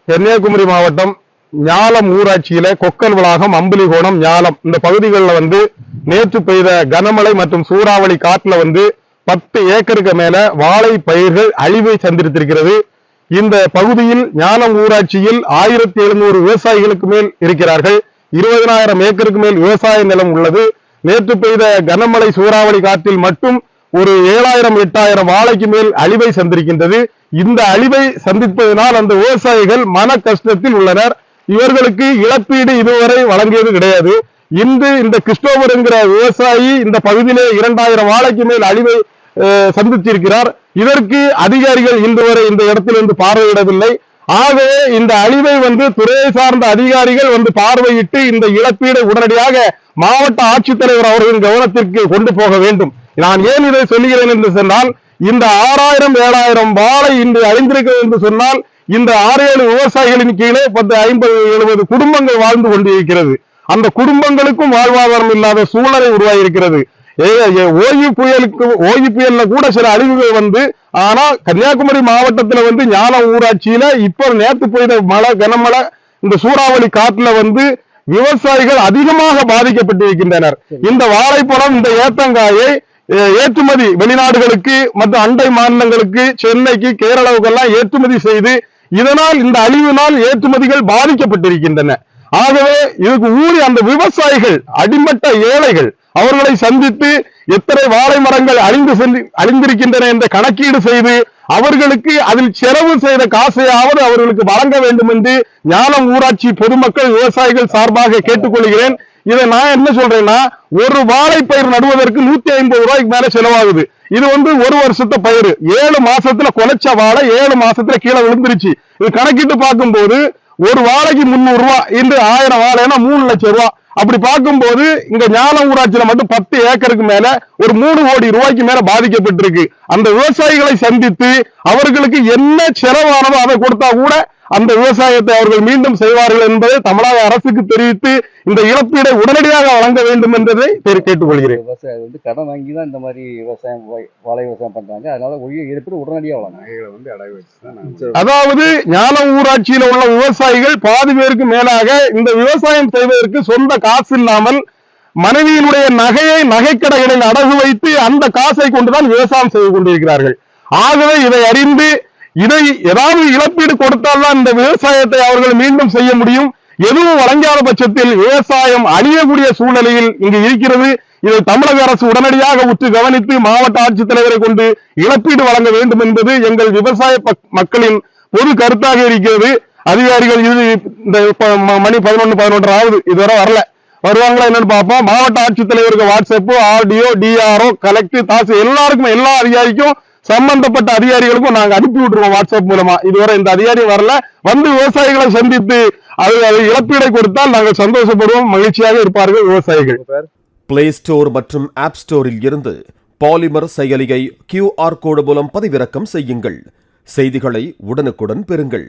கன்னியாகுமரி மாவட்டம் ஞாலம் ஊராட்சியில கொக்கல் வளாகம், அம்புலிகோணம், ஞாலம் இந்த பகுதிகளில் நேற்று பெய்த கனமழை மற்றும் சூறாவளி காற்றுல 10 ஏக்கருக்கு மேல வாழை பயிர்கள் அழிவை சந்தித்திருக்கிறது. இந்த பகுதியில் ஞாலம் ஊராட்சியில் 1700 விவசாயிகளுக்கு மேல் இருக்கிறார்கள். 20,000 ஏக்கருக்கு மேல் விவசாய நிலம் உள்ளது. நேற்று பெய்த கனமழை சூறாவளி காற்றில் மட்டும் ஒரு 7,000 8,000 வாழைக்கு மேல் அழிவை சந்திருக்கின்றது. இந்த அழிவை சந்திப்பதனால் அந்த விவசாயிகள் மன கஷ்டத்தில் உள்ளனர். இவர்களுக்கு இழப்பீடு இதுவரை வழங்கியது கிடையாது. இன்று இந்த கிறிஸ்டோபர் என்கிற விவசாயி இந்த பகுதியிலே 2,000 வாழைக்கு மேல் அழிவை சந்தித்திருக்கிறார். இதற்கு அதிகாரிகள் இன்று வரை இந்த இடத்திலிருந்து பார்வையிடவில்லை. ஆகவே இந்த அழிவை துறையை சார்ந்த அதிகாரிகள் பார்வையிட்டு இந்த இழப்பீடை உடனடியாக மாவட்ட ஆட்சித்தலைவர் அவர்களின் கவனத்திற்கு கொண்டு போக வேண்டும். நான் ஏன் இதை சொல்லுகிறேன் என்று சொன்னால், இந்த 6,000 7,000 வாழை இன்று அழிந்திருக்கிறது என்று சொன்னால், இந்த 6-7 விவசாயிகளின் கீழே 50-70 குடும்பங்கள் வாழ்ந்து கொண்டிருக்கிறது. அந்த குடும்பங்களுக்கும் வாழ்வாதாரம் இல்லாத சூழ்நிலை உருவாகியிருக்கிறது. ஓகி புயல்ல கூட சில அழிவுகள் ஆனா கன்னியாகுமரி மாவட்டத்துல ஞாலம் ஊராட்சியில இப்ப நேற்று பெய்த கனமழை இந்த சூறாவளி காட்டுல விவசாயிகள் அதிகமாக பாதிக்கப்பட்டிருக்கின்றனர். இந்த வாழைப்பழம், இந்த ஏத்தங்காயை ஏற்றுமதி வெளிநாடுகளுக்கு மற்றும் அண்டை மாநிலங்களுக்கு, சென்னைக்கு, கேரளாவுக்கெல்லாம் ஏற்றுமதி செய்து இதனால் இந்த அழிவினால் ஏற்றுமதிகள் பாதிக்கப்பட்டிருக்கின்றன. ஆகவே இதுக்கு ஊறி அந்த விவசாயிகள், அடிமட்ட ஏழைகள் அவர்களை சந்தித்து எத்தனை வாழை மரங்கள் அழிந்திருக்கின்றன என்ற கணக்கீடு செய்து அவர்களுக்கு அதில் செலவு செய்த காசையாவது அவர்களுக்கு வழங்க வேண்டும் என்று ஞாலம் ஊராட்சி பொதுமக்கள், விவசாயிகள் சார்பாக கேட்டுக்கொள்கிறேன். இதை நான் என்ன சொல்றேன்னா, ஒரு வாழை பயிர் நடுவதற்கு 150 ரூபாய்க்கு மேல செலவாகுது. இது ஒரு வருஷத்து பயிர். 7 மாசத்துல கொலைச்ச வாழை 7 மாசத்துல கீழே விழுந்துருச்சு. இது கணக்கிட்டு பார்க்கும்போது ஒரு வாழைக்கு 300 ரூபாய், இன்று 1000 வாழைன்னா 3 லட்சம் ரூபாய். அப்படி பார்க்கும்போது இங்க ஞாலம் ஊராட்சியில மட்டும் 10 ஏக்கருக்கு மேல ஒரு 3 கோடி ரூபாய்க்கு மேல பாதிக்கப்பட்டிருக்கு. அந்த விவசாயிகளை சந்தித்து அவர்களுக்கு என்ன செலவானதோ அதை கொடுத்தா கூட அந்த விவசாயத்தை அவர்கள் மீண்டும் செய்வார்கள் என்பதை தமிழக அரசுக்கு தெரிவித்து இந்த இழப்பீடை உடனடியாக வழங்க வேண்டும் என்பதை கேட்டுக்கொள்கிறேன். விவசாயம் கடன் வாங்கி தான் இந்த மாதிரி வாழை விவசாயம் பண்றாங்க. அதனால இழப்பீடு உடனடியாக வழங்க. அதாவது ஞாலம் ஊராட்சியில உள்ள விவசாயிகள் பாதி பேருக்கு மேலாக இந்த விவசாயம் செய்வதற்கு சொந்த காசு இல்லாமல் மனைவியினுடைய நகையை நகைக்கடைகளில் அடகு வைத்து அந்த காசை கொண்டுதான் விவசாயம் செய்து கொண்டிருக்கிறார்கள். ஆகவே இதை அறிந்து இதை ஏதாவது இழப்பீடு கொடுத்தால்தான் இந்த விவசாயத்தை அவர்கள் மீண்டும் செய்ய முடியும். எதுவும் வழங்காத பட்சத்தில் விவசாயம் அழியக்கூடிய சூழ்நிலையில் இங்கு இருக்கிறது. இதை தமிழக அரசு உடனடியாக உற்று கவனித்து மாவட்ட ஆட்சித்தலைவரை கொண்டு இழப்பீடு வழங்க வேண்டும் என்பது எங்கள் விவசாய மக்களின் பொது கருத்தாக இருக்கிறது. அதிகாரிகள் இந்த மணி 11 ஆகுது, இதுவரை வரல. வருவாங்களா என்னன்னு பார்ப்போம். மாவட்ட ஆட்சித்தலைவருக்கு வாட்ஸ்அப், ஆர்டிஓ, டிஆர்ஓ, கலெக்டர், தாசி எல்லாருக்கும், எல்லா அதிகாரிக்கும், சம்பந்தப்பட்ட அதிகாரிகளுக்கும் நாங்க அனுப்பி விட்டுருவோம் வாட்ஸ்அப் மூலமா. இதுவரை இந்த அதிகாரி வரல. விவசாயிகளை சந்தித்து அது இழப்பீடை கொடுத்தால் நாங்கள் சந்தோஷப்படுவோம், மகிழ்ச்சியாக இருப்பார்கள் விவசாயிகள். பிளே ஸ்டோர் மற்றும் ஆப் ஸ்டோரில் இருந்து பாலிமர் செயலியை QR கோடு மூலம் பதிவிறக்கம் செய்யுங்கள். செய்திகளை உடனுக்குடன் பெறுங்கள்.